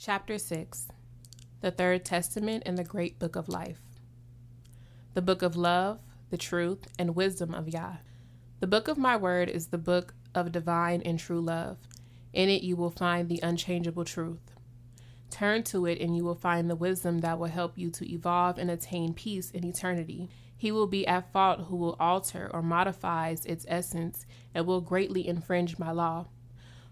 Chapter 6. The Third Testament and the Great Book of Life. The Book of Love, the Truth, and Wisdom of Yah. The book of my word is the book of divine and true love. In it you will find the unchangeable truth. Turn to it and you will find the wisdom that will help you to evolve and attain peace in eternity. He will be at fault who will alter or modifies its essence and will greatly infringe my law.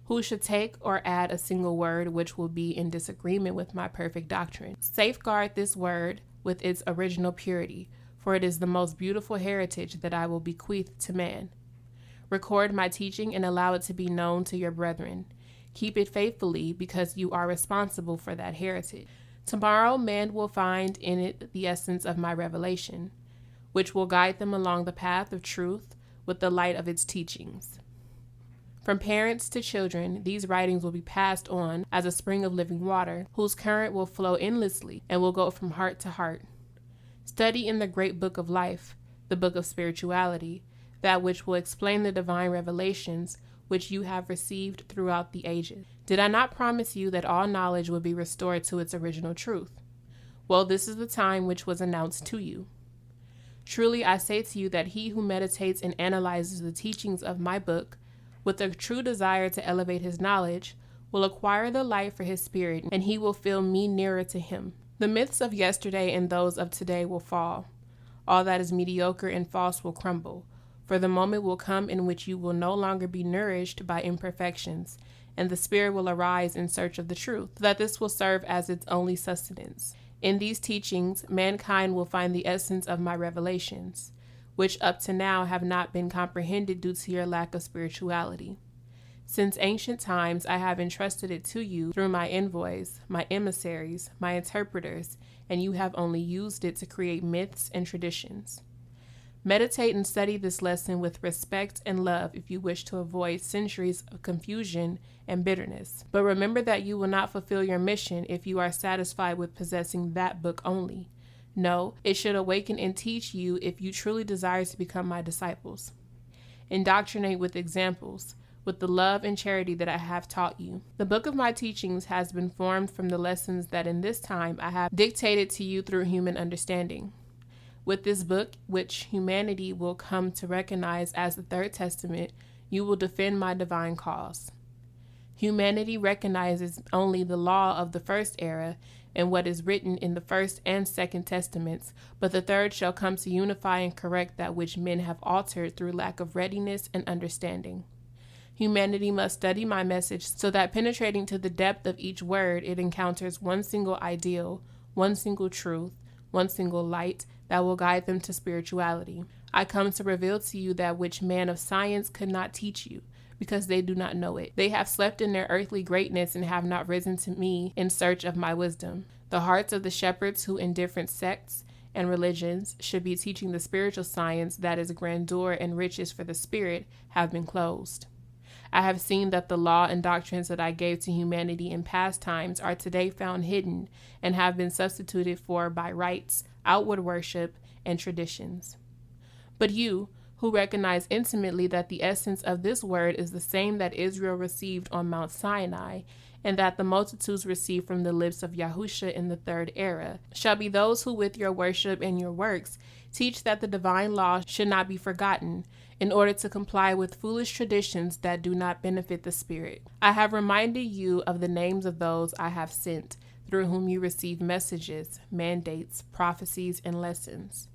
Who should take or add a single word which will be in disagreement with my perfect doctrine. Safeguard this word with its original purity, for it is the most beautiful heritage that I will bequeath to man. Record my teaching and allow it to be known to your brethren. Keep it faithfully because you are responsible for that heritage. Tomorrow man will find in it the essence of my revelation, which will guide them along the path of truth with the light of its teachings. From parents to children, these writings will be passed on as a spring of living water, whose current will flow endlessly and will go from heart to heart. Study in the great book of life, the book of spirituality, that which will explain the divine revelations which you have received throughout the ages. Did I not promise you that all knowledge would be restored to its original truth? Well, this is the time which was announced to you. Truly I say to you that he who meditates and analyzes the teachings of my book with a true desire to elevate his knowledge, will acquire the light for his spirit, and he will feel me nearer to him. The myths of yesterday and those of today will fall. All that is mediocre and false will crumble, for the moment will come in which you will no longer be nourished by imperfections, and the spirit will arise in search of the truth, so that this will serve as its only sustenance. In these teachings, mankind will find the essence of my revelations, which up to now have not been comprehended due to your lack of spirituality. Since ancient times, I have entrusted it to you through my envoys, my emissaries, my interpreters, and you have only used it to create myths and traditions. Meditate and study this lesson with respect and love if you wish to avoid centuries of confusion and bitterness. But remember that you will not fulfill your mission if you are satisfied with possessing that book only. No, it should awaken and teach you if you truly desire to become my disciples. Indoctrinate with examples, with the love and charity that I have taught you. The book of my teachings has been formed from the lessons that in this time I have dictated to you through human understanding. With this book, which humanity will come to recognize as the Third Testament, you will defend my divine cause. Humanity recognizes only the law of the first era and what is written in the First and Second Testaments, but the third shall come to unify and correct that which men have altered through lack of readiness and understanding. Humanity must study my message so that penetrating to the depth of each word, it encounters one single ideal, one single truth, one single light that will guide them to spirituality. I come to reveal to you that which man of science could not teach you, because they do not know it. They have slept in their earthly greatness and have not risen to me in search of my wisdom. The hearts of the shepherds who in different sects and religions should be teaching the spiritual science that is grandeur and riches for the spirit have been closed. I have seen that the law and doctrines that I gave to humanity in past times are today found hidden and have been substituted for by rites, outward worship, and traditions. But you, who recognize intimately that the essence of this word is the same that Israel received on Mount Sinai, and that the multitudes received from the lips of Yahusha in the third era, shall be those who with your worship and your works teach that the divine law should not be forgotten, in order to comply with foolish traditions that do not benefit the spirit. I have reminded you of the names of those I have sent, through whom you receive messages, mandates, prophecies, and lessons.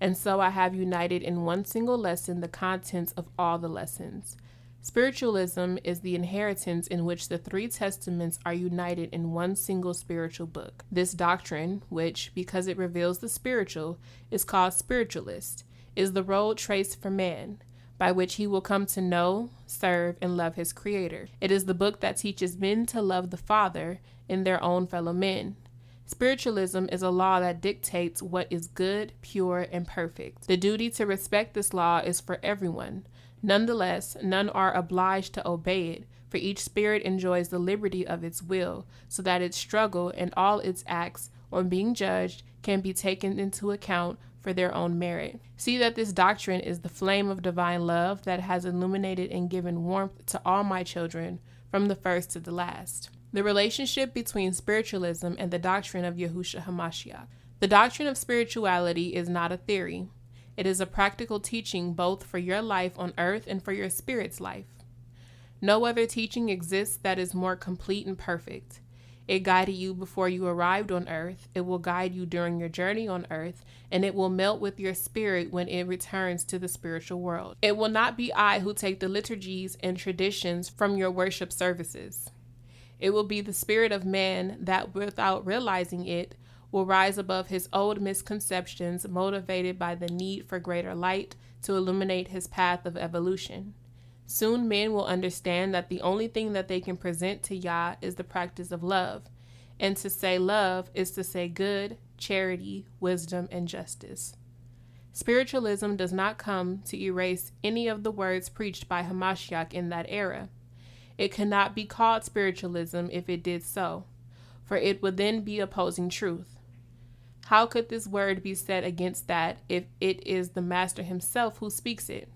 And so I have united in one single lesson the contents of all the lessons. Spiritualism is the inheritance in which the three testaments are united in one single spiritual book. This doctrine, which, because it reveals the spiritual, is called spiritualist, is the road traced for man, by which he will come to know, serve, and love his Creator. It is the book that teaches men to love the Father and their own fellow men. Spiritualism is a law that dictates what is good, pure, and perfect. The duty to respect this law is for everyone. Nonetheless, none are obliged to obey it, for each spirit enjoys the liberty of its will, so that its struggle and all its acts, on being judged, can be taken into account for their own merit. See that this doctrine is the flame of divine love that has illuminated and given warmth to all my children, from the first to the last. The relationship between spiritualism and the doctrine of Yahusha HaMashiach. The doctrine of spirituality is not a theory. It is a practical teaching both for your life on earth and for your spirit's life. No other teaching exists that is more complete and perfect. It guided you before you arrived on earth. It will guide you during your journey on earth, and it will melt with your spirit when it returns to the spiritual world. It will not be I who take the liturgies and traditions from your worship services. It will be the spirit of man that, without realizing it, will rise above his old misconceptions, motivated by the need for greater light to illuminate his path of evolution. Soon men will understand that the only thing that they can present to Yah is the practice of love, and to say love is to say good, charity, wisdom, and justice. Spiritualism does not come to erase any of the words preached by Hamashiach in that era. It cannot be called spiritualism if it did so, for it would then be opposing truth. How could this word be set against that if it is the Master himself who speaks it?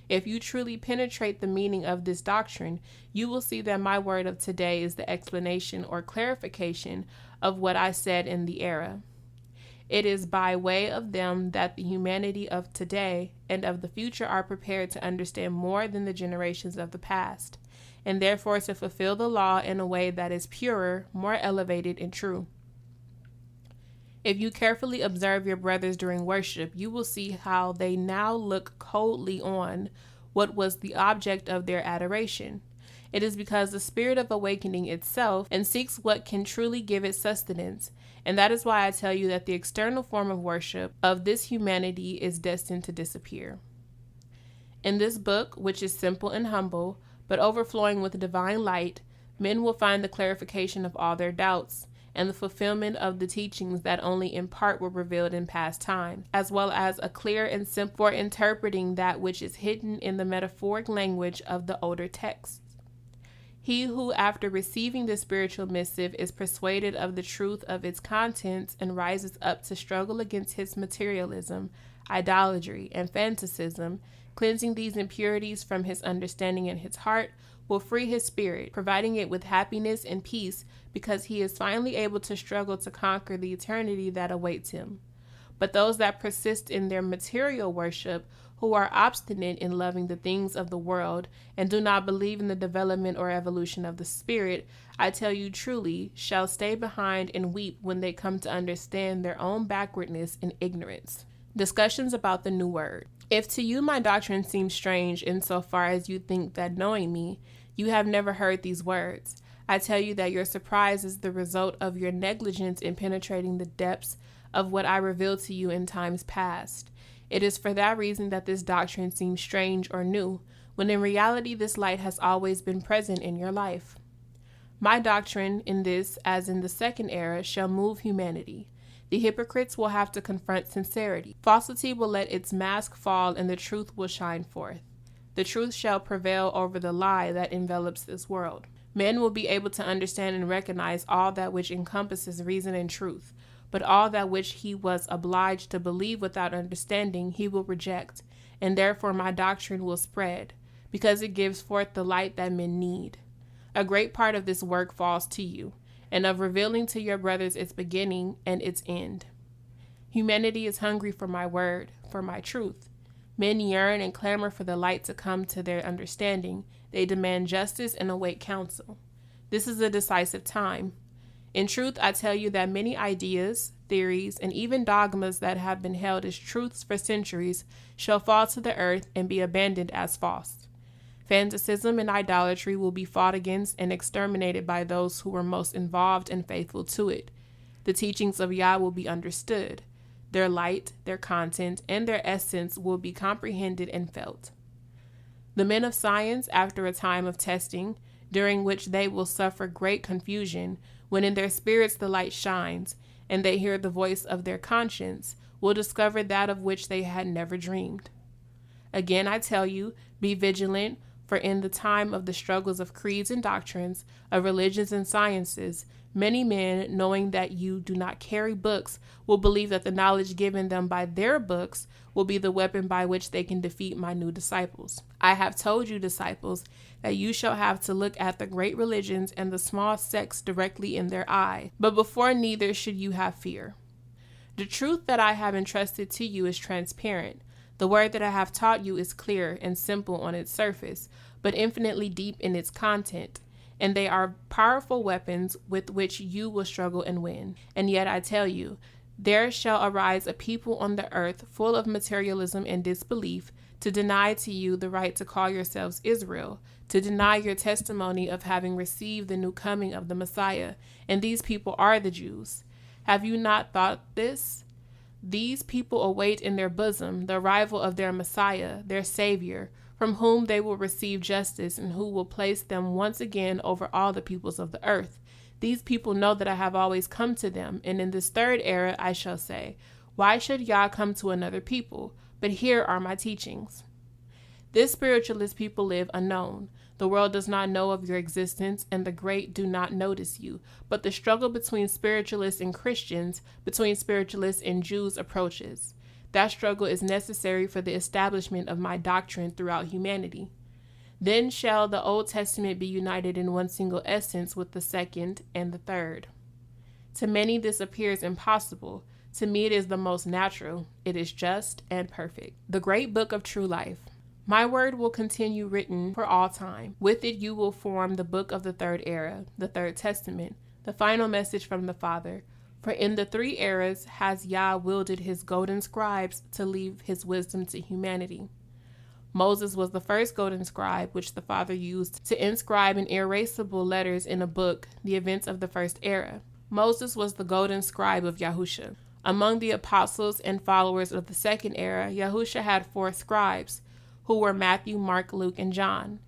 If you truly penetrate the meaning of this doctrine, you will see that my word of today is the explanation or clarification of what I said in the era. It is by way of them that the humanity of today and of the future are prepared to understand more than the generations of the past, and therefore to fulfill the law in a way that is purer, more elevated, and true. If you carefully observe your brothers during worship, you will see how they now look coldly on what was the object of their adoration. It is because the spirit of awakening itself and seeks what can truly give it sustenance, and that is why I tell you that the external form of worship of this humanity is destined to disappear. In this book, which is simple and humble, but overflowing with divine light, men will find the clarification of all their doubts, and the fulfillment of the teachings that only in part were revealed in past time, as well as a clear and simple for interpreting that which is hidden in the metaphoric language of the older texts. He who, after receiving the spiritual missive, is persuaded of the truth of its contents and rises up to struggle against his materialism, idolatry, and fanaticism, cleansing these impurities from his understanding and his heart, will free his spirit, providing it with happiness and peace, because he is finally able to struggle to conquer the eternity that awaits him. But those that persist in their material worship, who are obstinate in loving the things of the world, and do not believe in the development or evolution of the spirit, I tell you truly, shall stay behind and weep when they come to understand their own backwardness and ignorance. Discussions about the new word. If to you my doctrine seems strange insofar as you think that knowing me, you have never heard these words, I tell you that your surprise is the result of your negligence in penetrating the depths of what I revealed to you in times past. It is for that reason that this doctrine seems strange or new, when in reality this light has always been present in your life. My doctrine in this, as in the second era, shall move humanity. The hypocrites will have to confront sincerity. Falsity will let its mask fall and the truth will shine forth. The truth shall prevail over the lie that envelops this world. Men will be able to understand and recognize all that which encompasses reason and truth, but all that which he was obliged to believe without understanding he will reject, and therefore my doctrine will spread, because it gives forth the light that men need. A great part of this work falls to you, and of revealing to your brothers its beginning and its end. Humanity is hungry for my word, for my truth. Men yearn and clamor for the light to come to their understanding. They demand justice and await counsel. This is a decisive time. In truth, I tell you that many ideas, theories, and even dogmas that have been held as truths for centuries shall fall to the earth and be abandoned as false. Fanaticism and idolatry will be fought against and exterminated by those who were most involved and faithful to it. The teachings of Yah will be understood. Their light, their content, and their essence will be comprehended and felt. The men of science, after a time of testing, during which they will suffer great confusion, when in their spirits the light shines, and they hear the voice of their conscience, will discover that of which they had never dreamed. Again, I tell you, be vigilant, For in the time of the struggles of creeds and doctrines, of religions and sciences, many men, knowing that you do not carry books, will believe that the knowledge given them by their books will be the weapon by which they can defeat my new disciples. I have told you, disciples, that you shall have to look at the great religions and the small sects directly in their eye, but before neither should you have fear. The truth that I have entrusted to you is transparent. The word that I have taught you is clear and simple on its surface, but infinitely deep in its content, and they are powerful weapons with which you will struggle and win. And yet I tell you, there shall arise a people on the earth full of materialism and disbelief, to deny to you the right to call yourselves Israel, to deny your testimony of having received the new coming of the Messiah, and these people are the Jews. Have you not thought this? These people await in their bosom the arrival of their Messiah, their Savior, from whom they will receive justice and who will place them once again over all the peoples of the earth. These people know that I have always come to them, and in this third era I shall say, why should Yah come to another people? But here are my teachings. This spiritualist people live unknown. The world does not know of your existence, and the great do not notice you. But the struggle between spiritualists and Christians, between spiritualists and Jews approaches. That struggle is necessary for the establishment of my doctrine throughout humanity. Then shall the Old Testament be united in one single essence with the second and the third. To many this appears impossible. To me it is the most natural. It is just and perfect. The great book of true life. My word will continue written for all time. With it you will form the book of the third era, the third testament, the final message from the Father. For in the three eras has Yah wielded his golden scribes to leave his wisdom to humanity. Moses was the first golden scribe which the Father used to inscribe in erasable letters in a book the events of the first era. Moses was the golden scribe of Yahusha. Among the apostles and followers of the second era, Yahusha had 4 scribes, who were Matthew, Mark, Luke, and John.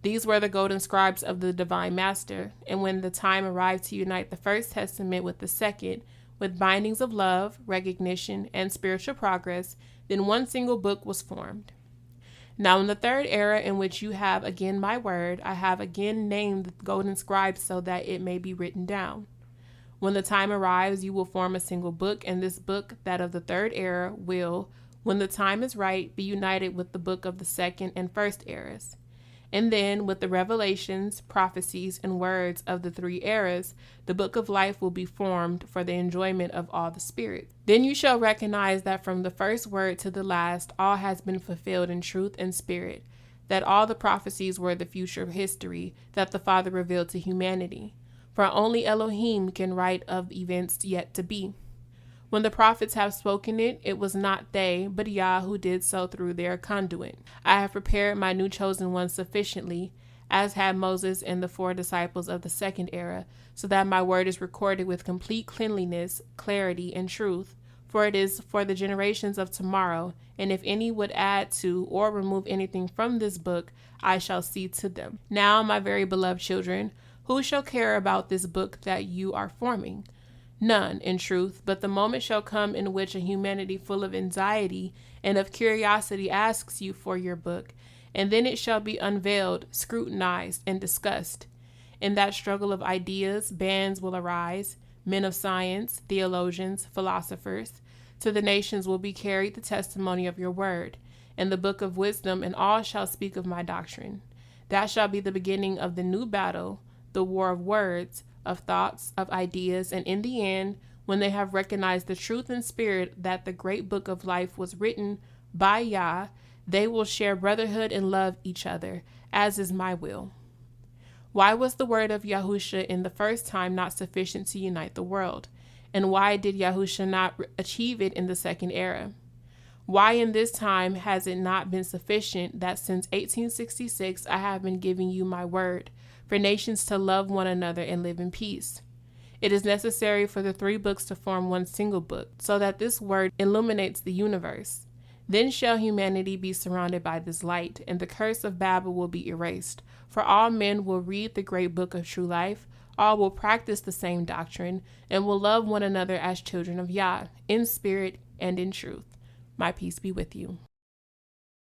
These were the golden scribes of the divine master, and when the time arrived to unite the first testament with the second, with bindings of love, recognition, and spiritual progress, then one single book was formed. Now in the third era, in which you have again my word, I have again named the golden scribes so that it may be written down. When the time arrives, you will form a single book, and this book, that of the third era, will, when the time is right, be united with the book of the second and first eras. And then, with the revelations, prophecies, and words of the 3 eras, the book of life will be formed for the enjoyment of all the spirits. Then you shall recognize that from the first word to the last, all has been fulfilled in truth and spirit, that all the prophecies were the future history that the Father revealed to humanity. For only Elohim can write of events yet to be. When the prophets have spoken it, it was not they, but Yah who did so through their conduit. I have prepared my new chosen ones sufficiently, as had Moses and the 4 disciples of the second era, so that my word is recorded with complete cleanliness, clarity, and truth. For it is for the generations of tomorrow, and if any would add to or remove anything from this book, I shall see to them. Now, my very beloved children, who shall care about this book that you are forming? None, in truth, but the moment shall come in which a humanity full of anxiety and of curiosity asks you for your book, and then it shall be unveiled, scrutinized, and discussed. In that struggle of ideas, bands will arise, men of science, theologians, philosophers. To the nations will be carried the testimony of your word, and the book of wisdom, and all shall speak of my doctrine. That shall be the beginning of the new battle, the war of words, of thoughts, of ideas, and in the end, when they have recognized the truth and spirit that the great book of life was written by Yah, they will share brotherhood and love each other, as is my will. Why was the word of Yahusha in the first time not sufficient to unite the world? And why did Yahusha not achieve it in the second era? Why in this time has it not been sufficient that since 1866 I have been giving you my word, for nations to love one another and live in peace? It is necessary for the 3 books to form one single book, so that this word illuminates the universe. Then shall humanity be surrounded by this light, and the curse of Babel will be erased. For all men will read the great book of true life, all will practice the same doctrine, and will love one another as children of Yah, in spirit and in truth. My peace be with you.